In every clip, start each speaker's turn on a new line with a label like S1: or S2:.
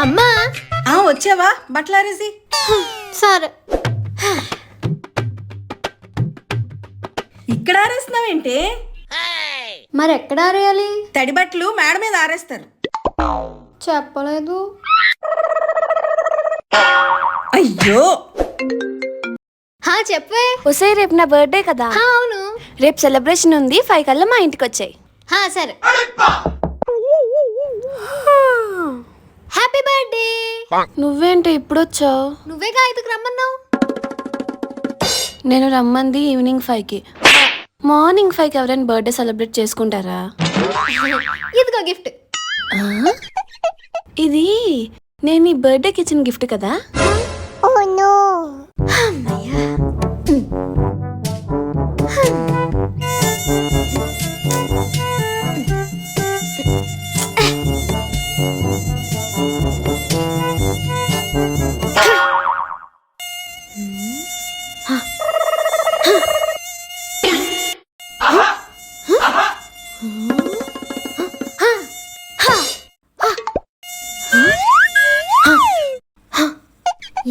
S1: అమ్మా
S2: వచ్చావా బట్టలారేసి?
S1: సరే.
S2: ఇక్కడ ఆరేస్తున్నావేంటి?
S1: మరి ఎక్కడ ఆరేయాలి?
S2: తడి బట్టలు మేడ మీద ఆరేస్తారు.
S1: చెప్పలేదు.
S2: అయ్యో
S1: చెప్పే.
S3: ఒసే రేపు నా బర్త్డే కదా.
S1: అవును.
S3: రేపు సెలబ్రేషన్ ఉంది, 5 కల్లా మా ఇంటికి వచ్చాయి.
S1: సరే. Happy birthday.
S3: నువ్వేంటి ఇప్పుడు వచ్చావు?
S1: నువ్వేగా 5కి రమ్మన్నావు.
S3: నేను రమ్మంది ఈవినింగ్ 5కి. మార్నింగ్ 5కి ఎవరైనా బర్త్డే సెలబ్రేట్ చేసుకుంటారా?
S1: ఇదిగో గిఫ్ట్.
S3: ఇది నేను ఈ బర్త్డేకి ఇచ్చిన గిఫ్ట్ కదా.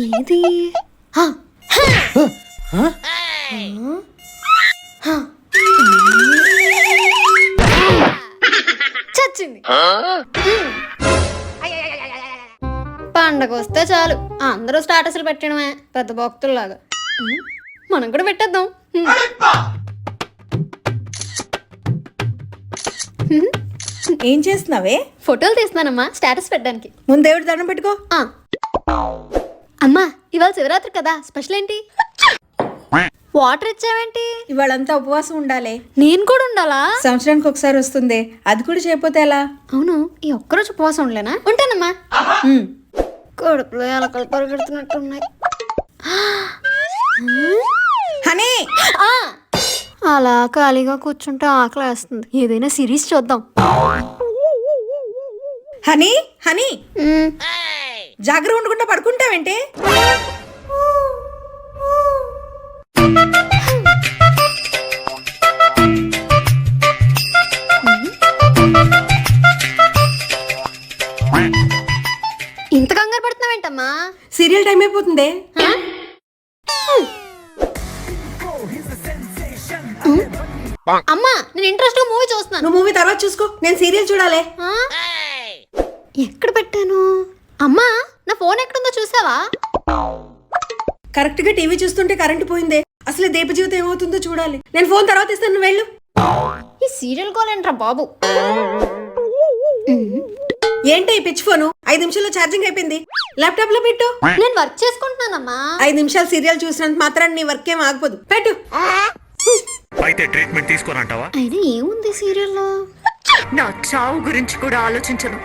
S1: ఏది? చచ్చింది. పండగ వస్తే చాలు అందరూ స్టాటస్లు పెట్టడమే పెద్ద భక్తుల్లాగా. మనం కూడా పెట్టేద్దాం.
S2: ఏం చేస్తున్నావే?
S1: ఫోటోలు తీస్తున్నానమ్మా స్టేటస్ పెట్టడానికి.
S2: ముందు దేవుడి దండం పెట్టుకో.
S1: అమ్మా ఇవాళ శివరాత్రి కదా, స్పెషల్ ఏంటి? వాటర్ ఇచ్చావేంటి?
S2: ఇవాళంతా ఉపవాసం ఉండాలి.
S1: నేను కూడా ఉండాలా?
S2: సంవత్సరానికి ఒకసారి వస్తుంది, అది కూడా చేయకపోతే ఎలా?
S1: అవును, ఈ ఒక్కరోజు ఉపవాసం ఉండలేనా? ఉంటానమ్మా. కడుపులో ఎలకలు పరిగెడుతున్నట్టున్నాయి.
S2: హనీ,
S1: అలా ఖాళీగా కూర్చుంటే ఆకలి వేస్తుంది. ఏదైనా సిరీస్ చూద్దాం.
S2: హనీ హనీ, జాగ్రత్త ఉండకుండా పడుకుంటావేంటి?
S1: ఇంత కంగారు పడుతున్నావేంటమ్మా?
S2: సీరియల్ టైం అయిపోతుంది.
S1: అమ్మా నేను ఇంట్రెస్ట్ గా మూవీ చూస్తున్నాను.
S2: నువ్వు మూవీ తర్వాత చూసుకో, నేను సీరియల్ చూడాలి.
S1: ఎక్కడ పెట్టాను? అమ్మా నా ఫోన్ ఎక్కడుందో చూసావా?
S2: కరెక్ట్ గా టీవీ చూస్తుంటే కరెంట్ పోయిందే. అసలు దీప జీవితం ఏమవుతుందో చూడాలి. నేను ఫోన్ తర్వాత ఇస్తాను, నువ్వు వెళ్ళు.
S1: ఈ సీరియల్ కాల్ ఏంట్రా బాబు?
S2: ఏంటి ఈ పిచ్ ఫోను? 5 నిమిషాల్లో ఛార్జింగ్ అయిపోయింది. ల్యాప్టాప్ లో పెట్టు.
S1: నేను వర్క్ చేసుకుంటున్నానమ్మా.
S2: 5 నిమిషాలు సీరియల్ చూసినంత మాత్రాన్ని నీ వర్క్ ఏం ఆగిపోదు. పెట్టు.
S4: అయితే ట్రీట్మెంట్ తీసుకోనంటావా?
S1: అయినా ఏముంది సీరియల్లో?
S5: నా చావు గురించి కూడా ఆలోచించను.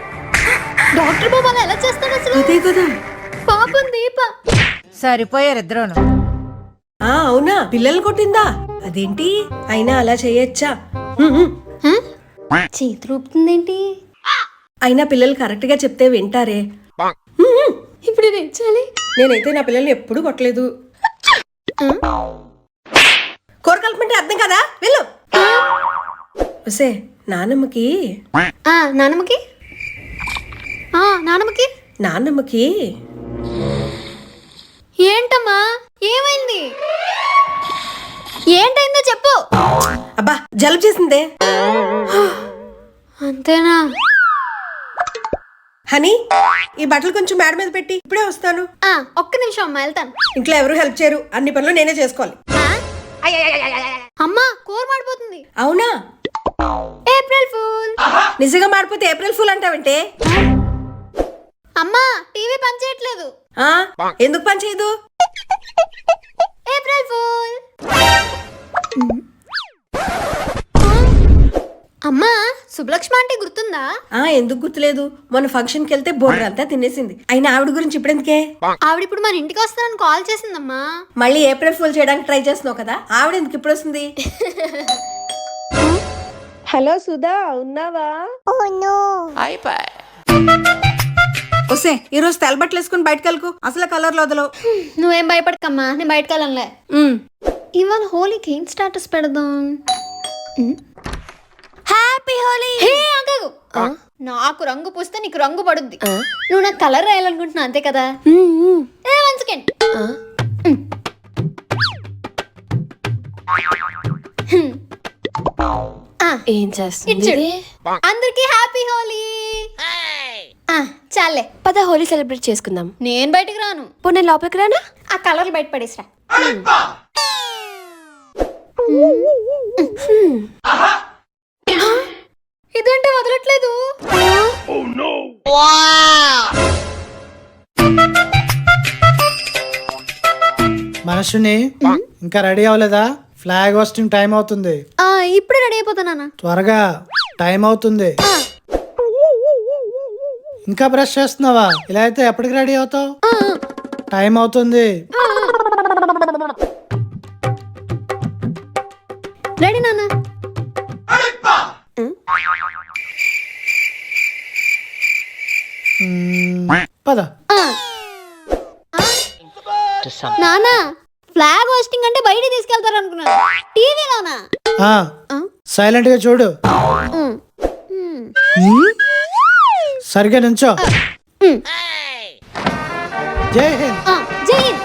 S1: డాక్టర్ బాబు అలా ఎలా చేస్తాడు అసలు?
S2: అదే కదా
S1: పాపం దీప.
S6: సరిపోయారు ఇద్దరును.
S2: అవునా, పిల్లలు కొట్టిందా? అదేంటి అయినా అలా చేయొచ్చా?
S1: చేతి రూపుతుందేంటి?
S2: అయినా పిల్లలు కరెక్ట్ గా చెప్తే వింటారే.
S1: ఇప్పుడు ఏం చేయాలి?
S2: నేనైతే నా పిల్లల్ని ఎప్పుడు కొట్టలేదు. కోరకల్పంటే అర్థం కదా, వెళ్ళు. ఒసే నానమ్మకి
S1: నానమ్మకి నానమ్మకి
S2: నాన్నమ్మకి
S1: ఏంటమ్మా ఏమైంది? ఏంటైందో చెప్పు.
S2: అబ్బా జలుబు చేసిందే.
S1: అంతేనా?
S2: హనీ, ఈ బట్టలు కొంచెం మేడ మీద పెట్టి ఇప్పుడే వస్తాను.
S1: ఒక్క నిమిషం అమ్మా, వెళ్తాను.
S2: ఇంట్లో ఎవరు హెల్ప్ చేయరు, అన్ని పనులు నేనే చేసుకోవాలి.
S1: అమ్మా కూర మాడిపోతుంది.
S2: అవునా?
S1: April fool.
S2: నిజంగా మాడిపోతే ఏప్రిల్ ఫూల్ అంటావంటే?
S1: అమ్మా టీవీ పనిచేయట్లేదు.
S2: ఎందుకు పని చేయదు?
S1: April fool. అమ్మా శుభలక్ష్మి అంటే గుర్తుందా?
S2: ఎందుకు గుర్తులేదు? మొన్న ఫంక్షన్ కి వెళ్తే బోర్డర్ అంతా తినేసింది. అయినా ఆవిడ గురించి ఇప్పుడెందుకే?
S1: ఆవిడ ఇప్పుడు మన ఇంటికి వస్తానని కాల్ చేసిందమ్మా.
S2: మళ్ళీ ఏప్రిల్ ఫుల్ చేయడానికి ట్రై చేస్తున్నావు కదా, ఆవిడ ఎందుకు ఇప్పుడు వస్తుంది?
S7: హలో సుధా, ఉన్నావా?
S2: వస్తే ఈ రోజు తెల్లబట్టలు వేసుకుని బయటకు వెళ్ళకు, అసలు కలర్ లో వదలవు.
S1: నువ్వేం భయపడకమ్మా, నేను బయటకు వెళ్ళనులే. ఇవాళ హోలీకి ఏం స్టాటస్ పెడదాం? హ్యాపీ హోలీ. నాకు రంగు పూస్తే నీకు రంగు పడుద్ది. నువ్వు నాకు కలర్ రాయాలనుకుంటున్నావు అంతే కదా? ఏ 1 సెకండ్.
S3: ఏం చేస్తుంది
S1: ఇచ్చుడు. అందరికి హ్యాపీ హోలీ. చాలే
S3: పద హోలీ సెలబ్రేట్ చేసుకుందాం.
S1: నేను బయటికి రాను.
S3: పో నేను లోపలికి రానా?
S1: ఆ కలర్లు బయట పడేసిరా. ఇదేంటి వదలట్లేదు?
S8: మనసుని ఇంకా రెడీ అవ్వలేదా? ఫ్లాగ్ హోస్టింగ్ టైం అవుతుంది.
S1: ఇప్పుడే రెడీ అయిపోతానా?
S8: త్వరగా, టైం అవుతుంది. ఇంకా బ్రష్ చేస్తున్నావా? ఇలా అయితే ఎప్పటికి రెడీ అవుతావు? టైం అవుతుంది.
S1: రెడీ నాన్న.
S8: పద.
S1: నానా ఫ్లాగ్ హోస్టింగ్ అంటే బయట తీసుకెళ్తారు అనుకున్నాను. టీవీలోనా?
S8: సైలెంట్ గా చూడు. సరిగ్గా నుంచో. జై హింద్.
S1: జై హింద్.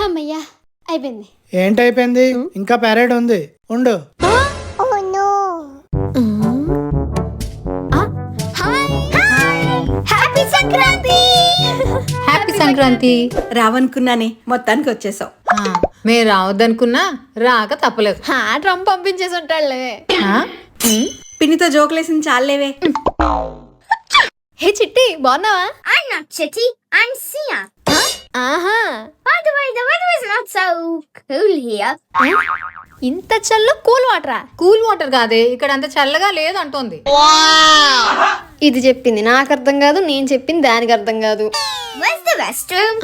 S1: అమ్మయ్యా అయిపోయింది.
S8: ఏంటైపోయింది? ఇంకా పెరేడ్ ఉంది, ఉండు.
S1: హ్యాపీ సంక్రాంతి.
S9: హ్యాపీ సంక్రాంతి.
S2: రావనుకున్నానే, మొత్తానికి వచ్చేసావు.
S9: మేము రావద్దనుకున్నా రాక తప్పలేదు.
S1: డ్రమ్ పంపించేసి ఉంటాడులే.
S2: పిన్నితో జోకులేసింది చాలేవే.
S1: హే చిట్టి, బాగున్నావా?
S5: I'm not Chitty, I'm Sia.
S1: ఆహా,
S5: By the way, the weather is not so cool here.
S1: ఇంత చల్ల కూల్ వాటరా?
S9: కూల్ వాటర్ కాదే, ఇక్కడ అంత చల్లగా లేదు అంటోంది.
S1: ఇది చెప్పింది నాకు అర్థం కాదు, నేను చెప్పింది దానికి అర్థం కాదు.
S5: Where's the restroom?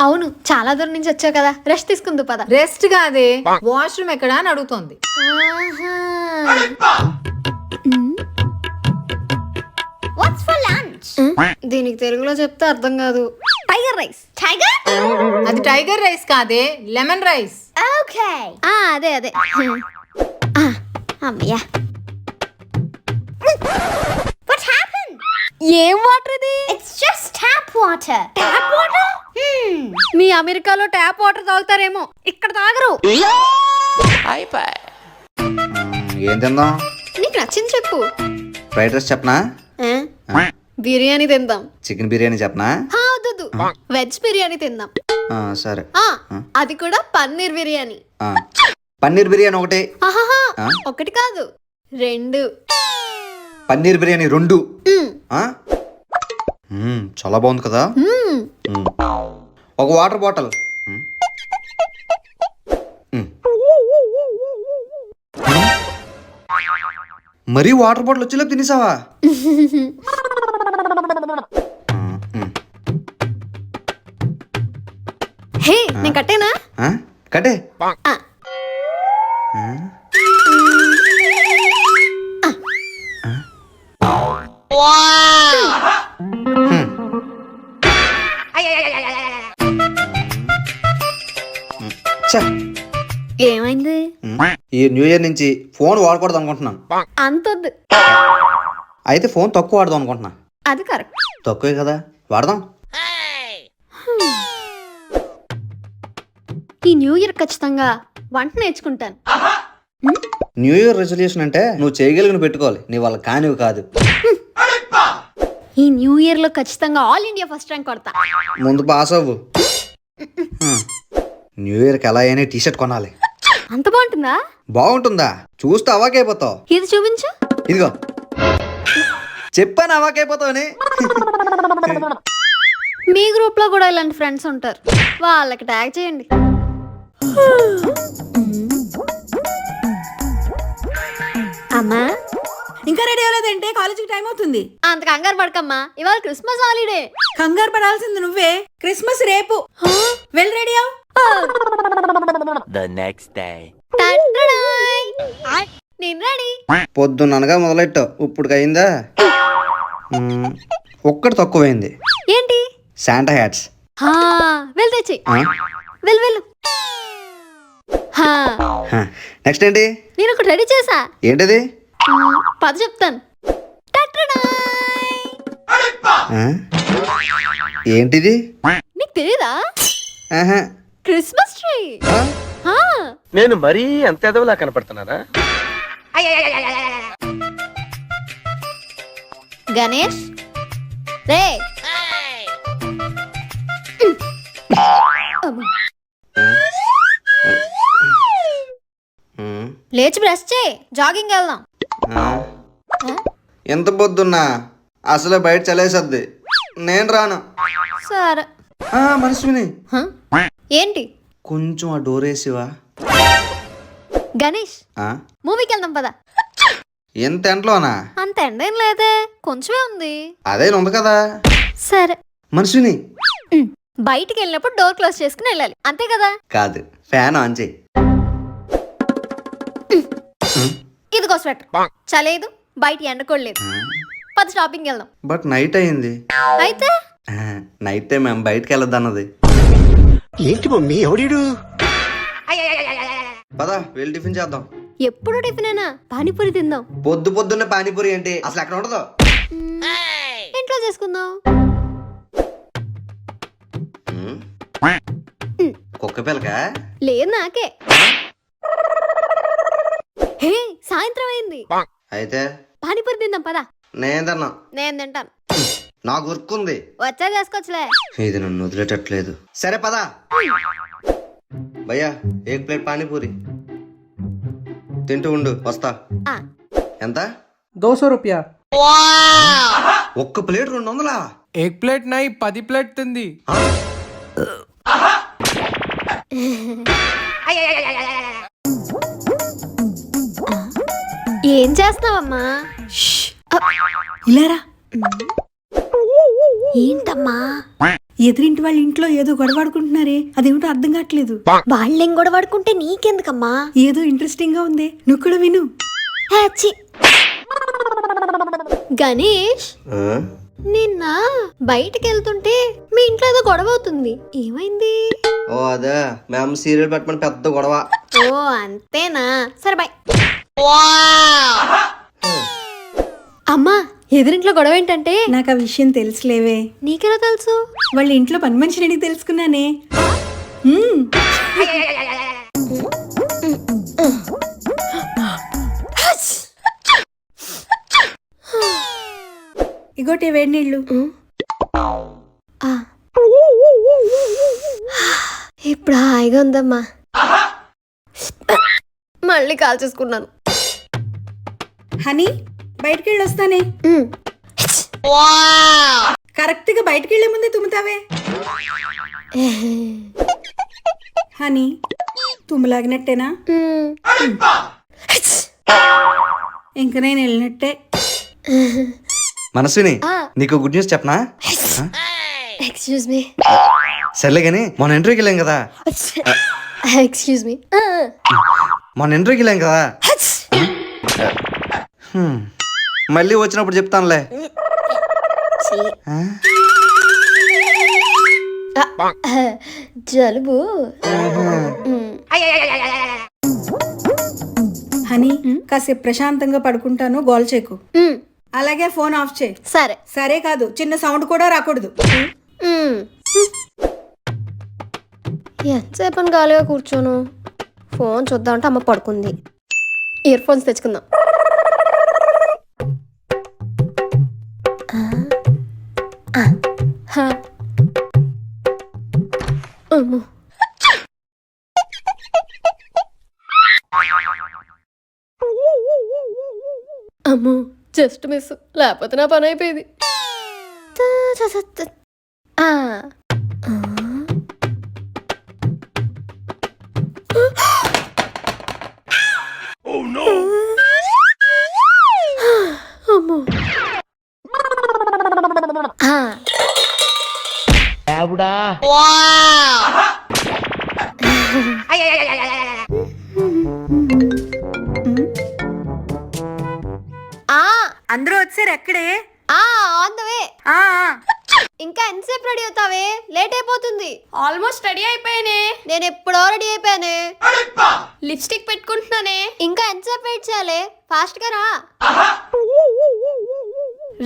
S1: అవును, చాలా దూరం నుంచి వచ్చావు కదా, రెస్ట్ తీసుకుందు పద.
S9: రెస్ట్ కాదే, వాష్రూమ్ ఎక్కడా అని అడుగుతోంది.
S5: What's for lunch?
S1: దీనికి తెలుగులో చెప్తే అర్థం కాదు. Tiger rice.
S5: Tiger?
S9: అది టైగర్ రైస్ కాదే, లెమన్ రైస్.
S5: Okay.
S1: అదే అదే. అమ్మయ్యా.
S5: What happened?
S1: ఏం వాటర్ ఇది?
S5: It's just tap water. Tap water?
S1: మీ అమెరికాలో ట్యాప్ వాటర్ తాగుతారేమో, ఇక్కడ తాగరు.
S10: ఏం తిందాం?
S1: నీకు నచ్చింది చెప్పు.
S10: ఫ్రైడ్ రైస్ చెప్పనా?
S1: బిర్యానీ తిందాం.
S10: చికెన్ బిర్యానీ చెప్పనా?
S1: వద్దు, వెజ్ బిర్యానీ తిందాం.
S10: సరే.
S1: అది కూడా పన్నీర్ బిర్యానీ.
S10: పన్నీర్ బిర్యానీ ఒకటి.
S1: ఒకటి కాదు, 2.
S10: పన్నీర్ బిర్యానీ 2. చాలా బాగుంది కదా. ఒక వాటర్ బాటిల్. మరీ వాటర్ బాటిల్ వచ్చేలోపు తినేసావా?
S1: హే, నేను కట్టేనా?
S10: కట్టే.
S1: ఏమైంది?
S10: ఈ న్యూ ఇయర్ నుంచి ఫోన్ వాడకూడదు అనుకుంటున్నాను.
S1: అంతొద్దు.
S10: అయితే ఫోన్ తక్కువ వాడదాం అనుకుంటున్నా.
S1: అది కరెక్ట్.
S10: తక్కువే కదా, వాడదాం.
S1: ఈ న్యూ ఇయర్ ఖచ్చితంగా వంట నేర్చుకుంటాను.
S10: న్యూ ఇయర్ రెజల్యూషన్ అంటే నువ్వు చేయగలిగిన పెట్టుకోవాలి, నీ వాళ్ళ కానివి కాదు.
S1: ఈ న్యూ ఇయర్ లో ఖచ్చితంగా ఆల్ ఇండియా ఫస్ట్ ర్యాంక్ కొడతా.
S10: ముందు పాస్ అవ్వు. న్యూ ఇయర్ కి ఎలా అయినా టీ షర్ట్ కొనాలి.
S1: అంత బాగుంటుందా?
S10: బాగుంటుందా? చూస్తే అవాకైపోతావు.
S1: ఇది చూపించు.
S10: ఇదిగో చెప్పాను అవాకైపోతావని.
S1: మీ గ్రూప్ లో కూడా ఇలాంటి ఫ్రెండ్స్ ఉంటారు, వాళ్ళకి ట్యాగ్ చేయండి. అమ్మా
S2: ఇంకా రెడీ అవ్వలేదంటే కాలేజీకి టైం అవుతుంది.
S1: అంత కంగారు పడకమ్మా, ఇవాళ క్రిస్మస్ హాలిడే.
S2: కంగారు పడాల్సింది నువ్వే. క్రిస్మస్ రేపు. వెళ్ళి రెడీ అవ్వు.
S1: నేను రెడీ.
S10: పొద్దున్ననగా మొదలెట్టావు, ఇప్పుడు అయిందా? ఒక్కటి తక్కువైంది.
S1: ఏంటి?
S10: Santa hats.
S1: వెళ్ళు తెచ్చి. వెళ్ళు వెళ్ళు.
S10: నెక్స్ట్ ఏంటి?
S1: నేను ఒకటి రెడీ చేసా.
S10: ఏంటది?
S1: పద చెప్తాను.
S10: ఆ? ఏంటిది
S1: నీకు తెలీదా?
S10: ఆహా.
S1: Christmas tree.
S10: ఆ?
S11: నేను మరీ అంత ఎదవలా కనపడుతున్నారా?
S1: గణేష్ రే అమ్మా.
S10: ఉమ్.
S1: లేచి బ్రష్ చేయి, జాగింగ్ వెళ్దాం.
S10: ఆ? ఎంత పొద్దున్నా అసలే బయట చలేసద్ది, నేను రాను.
S1: సరే.
S10: మనసుని
S1: హ? ఏంటి?
S10: కొంచెం ఆ డోర్ వేసివా?
S1: గణేష్ మూవీకి వెళ్దాం పదా.
S10: ఎంత ఎంట్లోనా?
S1: అంత ఎండ ఏం లేదే, కొంచెమే ఉంది.
S10: అదే ఉంది కదా.
S1: సరే.
S10: మనసుని
S1: బయటికి వెళ్ళినప్పుడు డోర్ క్లోజ్ చేసుకుని వెళ్ళాలి, అంతే కదా?
S10: కాదు, ఫ్యాన్ ఆన్ చేయి.
S1: ఇదిగో స్వెటర్. చలేదు, బయట ఎండకోలేదు. పద షాపింగ్ వెళ్దాం.
S10: బట్ నైట్ అయింది.
S1: అయితే
S10: నైట్ టైం మేము బయటకు వెళ్ళొద్దు అన్నది.
S11: ఏంటి మమ్మీ ఎవడీడు?
S10: పద వెళ్ళి టిఫిన్ చేద్దాం.
S1: ఎప్పుడు టిఫినేనా? పానీపూరి తిందాం.
S10: పొద్దున్నే పానీపూరి ఏంటి, అసలు ఎక్కడ ఉండదు.
S1: ఇంట్లో చేసుకుందాం.
S10: కుక్క పిల్లక
S1: లేదు, నాకే. హే, సాయంత్రం అయింది.
S10: అయితే
S1: పానీపూరి తిందాం పదా.
S10: నేను తిన్నా.
S1: నేను తింటాను.
S10: నాకు ఉరుక్కుంది.
S1: వచ్చా చేసుకోవచ్చులే.
S10: ఇది నన్ను వదిలేటట్లేదు. సరే పదా. భయ్యా ఏక్ ప్లేట్ పానీపూరి తింటూ ఉండు, వస్తా.
S1: ఆ.
S10: ఎంత?
S12: 200 रुपया।
S10: ఒక్క ప్లేట్ 200?
S12: एक प्लेट नहीं 10 प्लेट తింది.
S1: ఏం చేస్తావమ్మా?
S2: ఇలారా,
S1: ఏంటమ్మా?
S2: ఎదురింటి వాళ్ళ ఇంట్లో ఏదో గొడవాడుకుంటున్నారే, అదేమిటో అర్థం కావట్లేదు.
S1: వాళ్ళేం గొడవడుకుంటే నీకెందుకమ్మా?
S2: ఏదో ఇంట్రెస్టింగ్ గా ఉంది, నువ్వు కూడా విను.
S1: ఛీ. గణేష్, నిన్న బయటికి వెళ్తుంటే మీ ఇంట్లో ఏదో గొడవ అవుతుంది, ఏమైంది?
S10: ఓ అదే, మేము సీరియల్ పెట్టమని పెద్ద గొడవ.
S1: ఓ అంతేనా? సరే బాయ్. అమ్మా, ఎదురింట్లో గొడవ ఏంటంటే?
S2: నాకు ఆ విషయం తెలుసులేవే.
S1: నీకెలా తెలుసు?
S2: వాళ్ళ ఇంట్లో పని మనిషిని అడిగి తెలుసుకున్నానే. ఇగోటే వేడి నీళ్ళు.
S1: ఇప్పుడు హాయిగా ఉందమ్మా. మళ్ళీ కాల్ చేసుకున్నాను.
S2: హనీ, బయటికి వెళ్ళి వస్తానే. కరెక్ట్ గా బయటికి వెళ్లే ముందే తుమ్ముతావే. హనీ, తుమ్ములాగినట్టేనా? ఇంక నేను వెళ్ళినట్టే.
S10: మనస్విని, నీకు గుడ్ న్యూస్ చెప్పనా?
S1: Excuse me.
S10: సర్లే గాని మొన్న ఇంటర్వ్యూకి వెళ్ళాం కదా.
S1: Excuse me.
S10: మొన్న ఇంటర్వ్యూకి వెళ్ళాం కదా. మళ్ళీ వచ్చినప్పుడు చెప్తానులే.
S1: జలుబు.
S2: హనీ, కాసేపు ప్రశాంతంగా పడుకుంటాను, గోల్ చేయకు. అలాగే ఫోన్ ఆఫ్ చేయి.
S1: సరే.
S2: సరే కాదు, చిన్న సౌండ్ కూడా రాకూడదు.
S1: ఎంతసేపు అని గాలిగా కూర్చోను. ఫోన్ చూద్దామంటే అమ్మ పడుకుంది. ఇయర్ ఫోన్స్ తెచ్చుకుందాం. అమ్మో, అమ్మో, జస్ట్ మిస్, లేకపోతే నా పని అయిపోయింది. అమ్మో.
S2: అందరూ వచ్చారు, ఎక్కడే?
S1: On the way. ఇంకా ఎంతసేపు రెడీ అవుతావే? లేట్ అయిపోతుంది. ఆల్మోస్ట్ రెడీ అయిపోయానే. నేను ఎప్పుడో రెడీ అయిపోయానే. లిప్స్టిక్ పెట్టుకుంటున్నానే. ఇంకా ఎంతసేపు వెయిట్ చేయాలి? ఫాస్ట్ గా రా.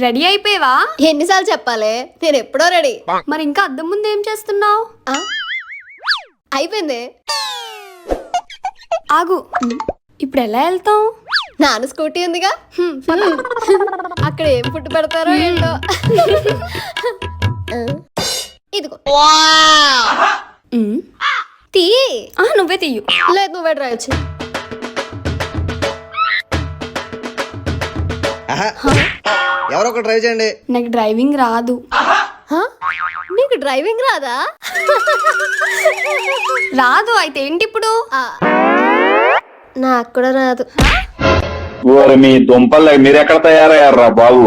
S3: రెడీ అయిపోయావా?
S1: ఎన్నిసార్లు చెప్పాలి, నేను ఎప్పుడో రెడీ.
S3: మరి ఇంకా అద్దం ముందు ఏం చేస్తున్నావు?
S1: అయిపోయింది.
S3: ఆగు, ఇప్పుడు ఎలా వెళ్తాం?
S1: నాన్న స్కూటీ ఉందిగా, అక్కడ ఏం ఫుడ్ పెడతారో ఏంటో. ఇదిగో తీ.
S3: నువ్వే తీయు.
S1: లేదు, నువ్వే డ్రైవ్ వచ్చి.
S10: ఎవరో ఒకటి డ్రైవ్ చేయండి.
S3: నాకు డ్రైవింగ్ రాదు.
S1: నీకు డ్రైవింగ్ రాదా?
S3: రాదు, అయితే ఏంటి ఇప్పుడు?
S1: నాకు కూడా రాదు.
S11: మీ దుంపలు మీరెక్కడ తయారయ్యారా బాబు?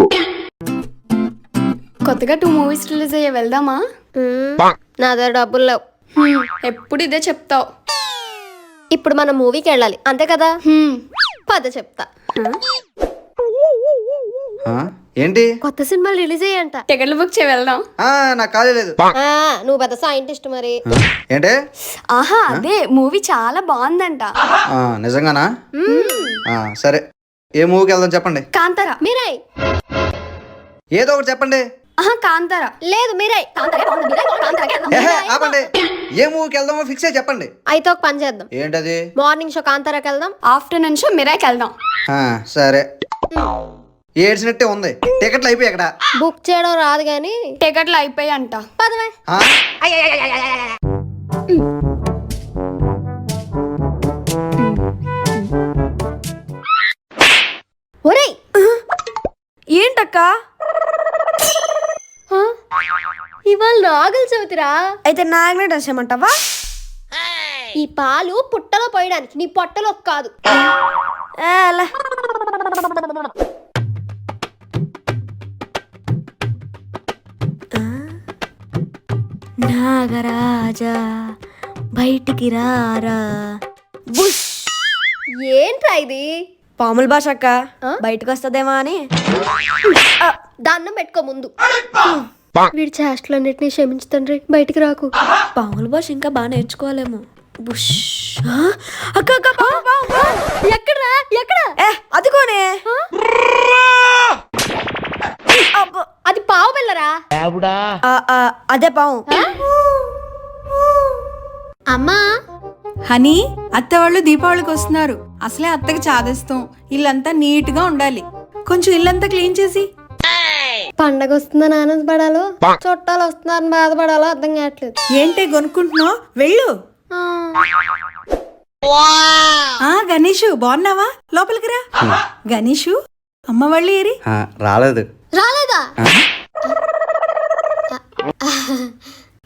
S3: కొత్తగా 2 మూవీస్ రిలీజ్ అయ్యే, వెళ్దామా?
S1: నా దగ్గర డబ్బులు లేవు.
S3: ఎప్పుడు ఇదే చెప్తావు.
S1: ఇప్పుడు మనం మూవీకి వెళ్ళాలి, అంతే కదా? పద చెప్తా.
S10: ఏంటి?
S1: కొత్త సినిమాలు రిలీజ్ అయ్యంట.
S3: టికెట్లు బుక్ చేయి, వెళ్దాం.
S10: నాకు ఖాళీ లేదు.
S1: నువ్వు పెద్ద సైంటిస్ట్ మరి.
S10: ఏంటి?
S3: ఆహా, అదే మూవీ చాలా బాగుందంట.
S10: నిజంగానా? సరే, ఏ మూవీకి వెళ్దాం చెప్పండి.
S3: కాంతారా.
S1: మీరై.
S10: ఏదో ఒకటి చెప్పండి.
S3: కాంతారా.
S1: లేదు, మీరై.
S10: ఆపండి. ఏ మూవీకి వెళ్దామో ఫిక్స్ అయ్యి చెప్పండి.
S1: అయితే ఒక పని చేద్దాం.
S10: ఏంటది?
S1: మార్నింగ్ షో కాంతారాకి వెళ్దాం.
S3: ఆఫ్టర్నూన్ షో మిరాకి వెళ్దాం.
S10: సరే, ఏడ్చినట్టే ఉంది. టికెట్లు అయిపోయి ఎక్కడ?
S1: బుక్ చేయడం రాదు గాని
S3: టికెట్లు అయిపోయి అంట.
S1: పదవే. ఒరేయ్,
S3: ఏంటక్క?
S1: ఇవాళ నాగుల చవితిరా.
S3: అయితే నాగనే డ్రెస్ చేయమంటావా?
S1: ఈ పాలు పుట్టలో పోయడానికి, నీ పొట్టలో కాదు.
S3: నాగరాజా బయటికి రారా.
S1: ఏంట్రా ఇది?
S3: పాముల భాష అక్క, బయటకు వస్తుందేమో అని.
S1: దండం పెట్టుకో ముందు. వీడి చేష్టలన్నిటినీ క్షమించు తండ్రి, బయటికి రాకు.
S3: పాముల భాష ఇంకా బాగా నేర్చుకోవాలేమో. బుష్. అక్క అక్క,
S1: ఎక్కడ్రా? ఎక్కడ?
S3: అదిగోనే.
S1: అది పావు పిల్లరా?
S3: అదే పాము.
S1: అమ్మా,
S2: హనీ, అత్త వాళ్ళు దీపావళికి వస్తున్నారు. అసలే అత్తకి చాదేస్తాం. ఇల్లంతా నీట్ గా ఉండాలి. కొంచెం ఇల్లంతా క్లీన్ చేసి.
S1: పండగ వస్తుందని ఆనందపడాలో, చుట్టాలు వస్తున్నారని బాధపడాలో అర్థం కావట్లేదు.
S2: ఏంటే కొనుక్కుంటున్నావు? వెళ్ళు. గణేషు, బాగున్నావా? లోపలికి రా. గణేషు, అమ్మ వాళ్ళు ఏరి?
S10: రాలేదు.
S1: రాలేదా?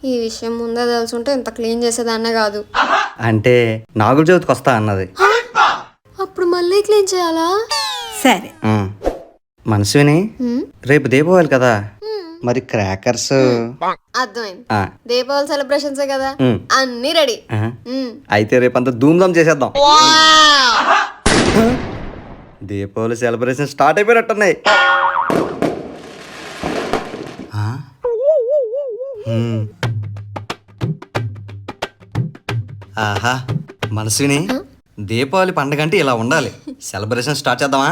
S1: ఈ విషయం ముందే తెలుసుంటే ఇంత క్లీన్ చేసేదాన్నే కాదు.
S10: అంటే నాగుల చవితికి వస్తా అన్నది.
S1: అప్పుడు మళ్ళీ క్లీన్ చేయాలా?
S2: సరే.
S10: మనసుని రేపు దీపావళి కదా, మరి క్రాకర్స్.
S1: అర్థమైంది. దీపావళి సెలబ్రేషన్స్ కదా, అన్ని రెడీ.
S10: అయితే రేపంతా ధూమ్ధామ్ చేసేద్దాం. దీపావళి సెలబ్రేషన్ స్టార్ట్ అయిపోయినట్టున్నాయి. ఆహా, మనసుని దీపావళి పండుగ అంటే ఇలా ఉండాలి. సెలబ్రేషన్ స్టార్ట్ చేద్దామా?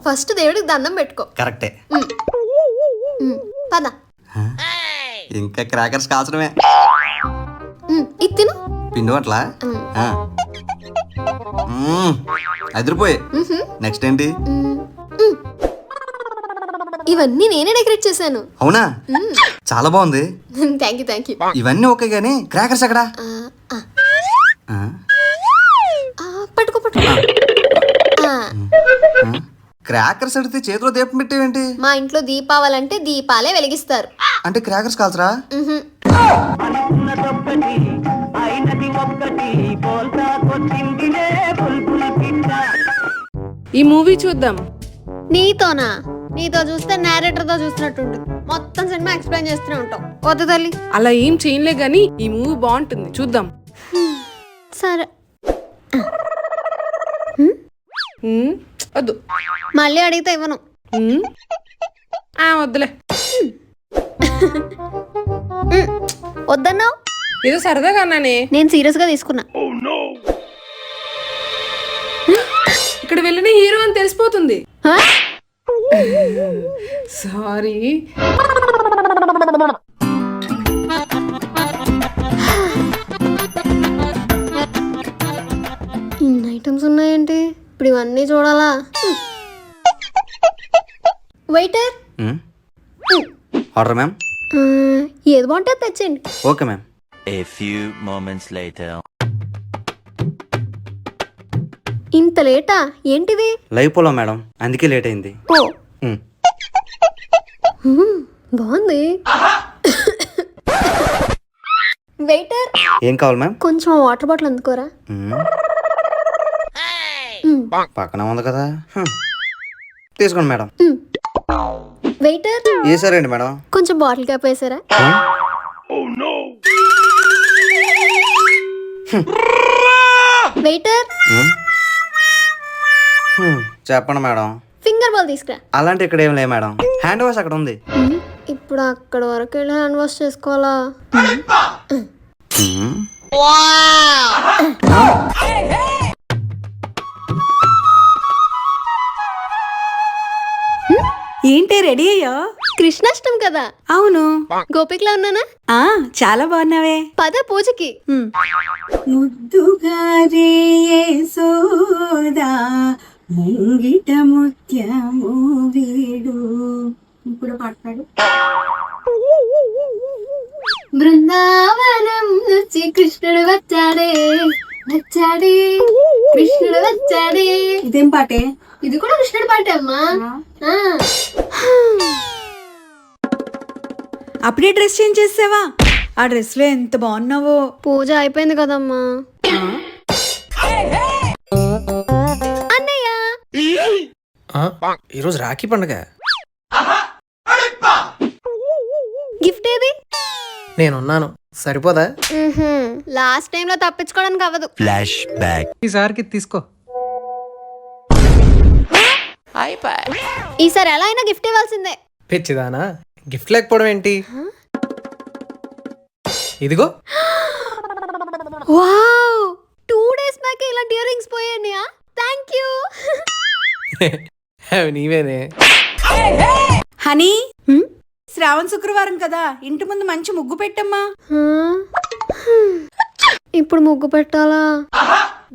S1: ఫస్ట్ దేవుడికి దండం పెట్టుకో.
S10: కరెక్టే.
S1: పద.
S10: ఇంకా క్రాకర్స్ కాల్చడమే.
S1: ఇది తిను.
S10: పిండి వంటలా? అదిరిపోయి. నెక్స్ట్ ఏంటి?
S1: ఇవన్నీ నేనే డెకరేట్ చేశాను.
S10: అవునా? చాలా బాగుంది.
S1: Thank you.
S10: ఇవన్నీ ఓకే గానీ క్రాకర్స్ ఎక్కడా?
S1: పట్టుకో.
S10: క్రాకర్స్ అడిగితే చేతిలో దీపం పెట్టేవేంటి?
S1: మా ఇంట్లో దీపావళంటే దీపాలే వెలిగిస్తారు.
S10: అంటే క్రాకర్స్ కాల్చరా?
S2: ఈ మూవీ చూద్దాం.
S1: నీతోనా? నీతో చూస్తే నేరేటర్ తో చూసినట్టుంటుంది. మొత్తం సినిమా ఎక్స్ప్లెయిన్ చేస్తూనే ఉంటావు. వద్దు తల్లి.
S2: అలా ఏం చేయలే గానీ ఈ మూవీ బాగుంటుంది, చూద్దాం.
S1: సరే.
S2: వద్దు.
S1: మళ్ళీ అడిగితే ఇవ్వను.
S2: వద్దులే.
S1: వద్దన్నావు.
S2: ఏదో సరదాగా అన్నానే.
S1: నేను సీరియస్ గా తీసుకున్నా.
S2: ఇక్కడ వెళ్ళిన హీరో అని తెలిసిపోతుంది.
S9: సారీ.
S1: ఇన్ని ఐటమ్స్ ఉన్నాయంటే ఇప్పుడు ఇవన్నీ చూడాలా? Waiter,
S10: order ma'am.
S1: ఏది బాగుంటే తెచ్చండి.
S10: Okay ma'am.
S4: A few moments later.
S1: ఇంత లేటా? ఏంటిది?
S10: లైవ్ పోలో మేడం, అందుకే లేట్ అయింది.
S1: ఓ
S10: మ్మ్.
S1: బాగుంది. వెయిటర్,
S10: ఏం కావాలి మ్యామ్?
S1: కొంచెం వాటర్ బాటిల్ అందుకోరా.
S10: పక్కన ఉంది కదా. తీసుకోండి మేడం.
S1: వెయిటర్,
S10: వేసారండి మేడం.
S1: కొంచెం బాటిల్ క్యాప్ వేసారా? వెయిటర్,
S10: చెప్పండి మేడం.
S1: ఫింగర్ బాల్ తీసుకురా.
S10: అలాంటి ఇక్కడ ఏం లేదు మేడం, హ్యాండ్ వాష్ అక్కడ ఉంది.
S1: ఇప్పుడు అక్కడ వరకు వెళ్ళి హ్యాండ్ వాష్ చేసుకోవాలా?
S2: ఏంటి రెడీ అయ్యా?
S1: కృష్ణాష్టమి కదా.
S2: అవును.
S1: గోపికలా ఉన్నానా?
S2: చాలా బాగున్నావే.
S1: పద పూజకి.
S2: ముద్దుగారే సోదా ముంగిట ముత్యము వీడు. ఇప్పుడు పాడతాడు.
S1: బృందావనం నుంచి కృష్ణుడు వచ్చాడే, వచ్చాడే, కృష్ణుడు వచ్చాడే.
S2: ఇదేం పాటే?
S1: ఇది కూడా కృష్ణుడి పాటే అమ్మా.
S2: అప్పుడే డ్రెస్ చేంజ్ చేసావా? ఆ డ్రెస్ లో ఎంత బాగున్నావో.
S1: పూజ అయిపోయింది కదమ్మా. అన్నయ్య,
S12: ఈరోజు రాఖీ పండుగ.
S1: గిఫ్ట్ ఏది?
S12: నేనున్నాను, సరిపోదా?
S1: లాస్ట్ టైం లో తప్పించుకోవడానికి అవ్వదు.
S4: Flash back.
S12: ఈసారికి తీసుకో.
S1: ఈసారి ఎలా అయినా గిఫ్ట్ ఇవ్వాల్సిందే.
S12: పిచ్చిదానా, గిఫ్ట్ లేకపోవడం ఏంటి? ఇదిగో.
S1: వావ్, 2 days బ్యాక్ ఇలాంటి ఇయర్ రింగ్స్ పోయాయా? Thank you.
S12: అవి నీవేనే.
S2: హనీ, శ్రావణ శుక్రవారం కదా, ఇంటి ముందు మంచి ముగ్గు పెట్టమ్మా.
S1: ఇప్పుడు ముగ్గు పెట్టాలా?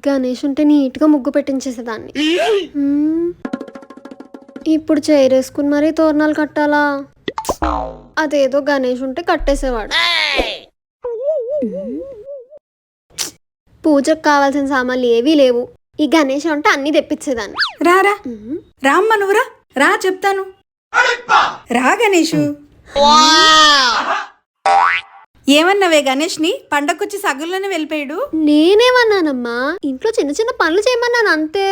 S1: గణేష్ ఉంటే నీట్ గా ముగ్గు పెట్టించేసేదాన్ని. ఇప్పుడు చైర్ వేసుకుని మరీ తోరణాలు కట్టాలా? అదేదో గణేష్ ఉంటే కట్టేసేవాడు. పూజకు కావాల్సిన సామాన్లు ఏవీ లేవు. ఈ గణేష్ అంటే అన్ని తెప్పించేదాన్ని.
S2: రారా రామ్మ, నువ్వురా రా, చెప్తాను. రా గణేషు. ఏమన్నావే గణేష్ ని? పండగకొచ్చి సగంలోనే వెళ్ళిపోయాడు.
S1: నేనేమన్నానమ్మా, ఇంట్లో చిన్న చిన్న పనులు చేయమన్నాను అంతే.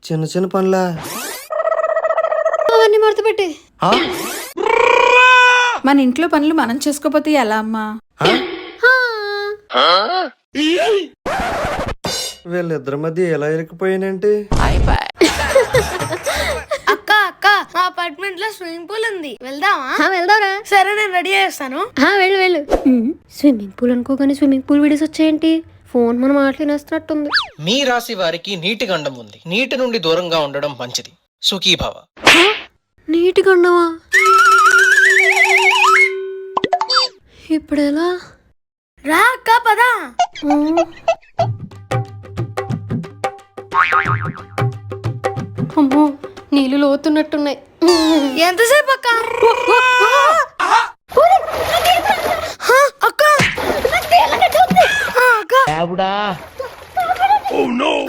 S10: చిన్న చిన్న పనులా?
S1: అవన్నీ మడత పెట్టి.
S2: మన ఇంట్లో పనులు మనం చేసుకోపోతే ఎలా అమ్మా?
S10: వీళ్ళిద్దరి మధ్య ఎలా ఇరుక్కుపోయానంటే.
S5: అక్క అక్క, మా అపార్ట్మెంట్ లో స్విమ్మింగ్ పూల్ ఉంది, వెళ్దామా?
S1: వెళ్దారా?
S5: సరే, నేను రెడీ చేస్తాను.
S1: వెళ్ళు వెళ్ళు. స్విమ్మింగ్ పూల్ అనుకోగానే స్విమ్మింగ్ పూల్ వీడియోస్ వచ్చాయేంటి? ఫోన్ మనం మాట్లాడినట్టుంది.
S12: మీ రాశి వారికి నీటి గండం ఉంది. నీటి నుండి దూరంగా ఉండడం మంచిది. సుఖీభవ.
S1: నీటి గండవా? ఇప్పుడు ఎలా?
S5: రా అక్క, పదా.
S1: అమ్మో, నీళ్ళు లోతున్నట్టున్నాయి.
S5: ఎంతసేపు అక్క? అక్క,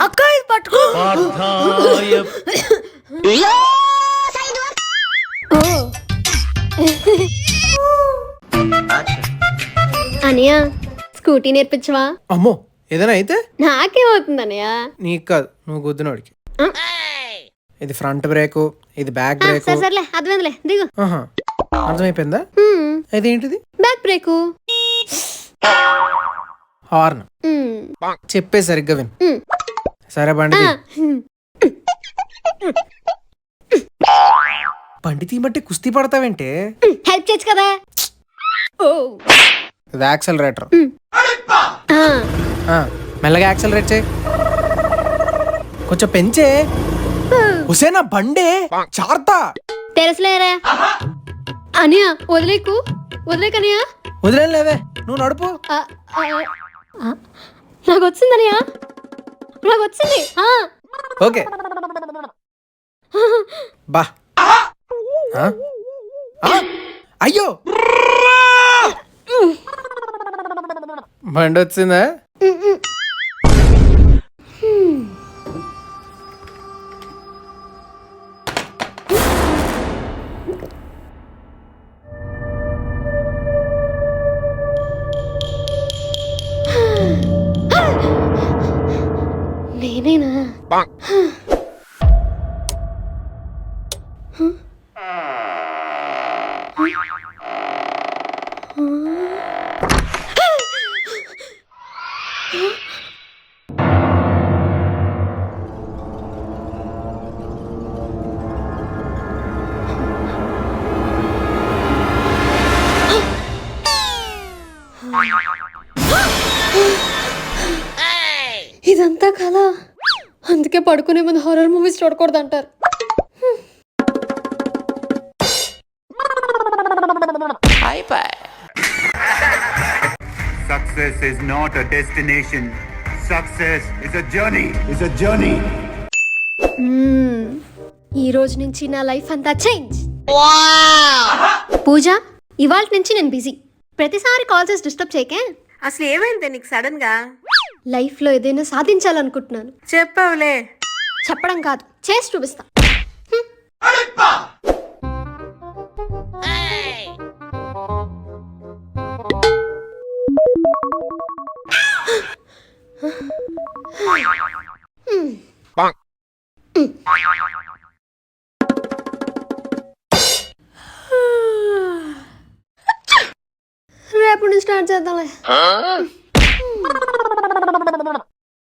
S5: అక్క ఇది పట్టుకో.
S1: అనియా, స్కూటీ నేర్పించవా?
S12: అమ్మో, ఏదైనా అయితే
S1: నాకేమవుతుంది అనియా?
S12: నీకు కాదు, నువ్వు గుద్దునోడికి. ఇది ఫ్రంట్ బ్రేక్, ఇది బ్యాక్ బ్రేక్.
S1: సరే సర్లే, అర్థమైందిలే, దిగు.
S12: అర్థమైపోయిందా? ఇదేంటిది?
S1: Back brake.
S12: హార్న్. చెప్పే సరిగ్గా విను. సరే బండి బండి తీయబట్టి కుస్తీ పడతావేంటే?
S1: హెల్ప్ చేయొచ్చు కదా.
S12: ఇది యాక్సలరేటర్. మెల్లగా యాక్సలరేట్ చేయి, కొంచెం పెంచే. హుసేనా బండే చార్తా
S1: తెలుసులేరా అనియా వదిలేకు వదిలేకనియా
S12: వదిలేం లేవే నువ్వు నడుపు.
S1: నాకు వచ్చిందనియా నాకు వచ్చింది
S12: ఓకే బా ఆ? ఆ? అయ్యో బండి వచ్చిందా?
S1: నేనేనా ఇదంతా కళ. అందుకే పడుకునే ముందు హారర్ మూవీస్ చూడకూడదు అంటారు.
S11: Success is not a destination. Success is a journey.
S1: ఈ రోజు నుంచి నా లైఫ్ అంతా చేంజ్. పూజ, ఇవాళ నుంచి నేను బిజీ. ప్రతిసారి కాల్ చేసి డిస్టర్బ్ చేయకే.
S2: అసలు ఏమైంది నీకు సడన్ గా?
S1: లైఫ్ లో ఏదైనా సాధించాలనుకుంటున్నాను.
S2: చెప్పవులే.
S1: చెప్పడం కాదు, చేసి చూపిస్తా. రేపు నుంచి స్టార్ట్ చేద్దాంలే.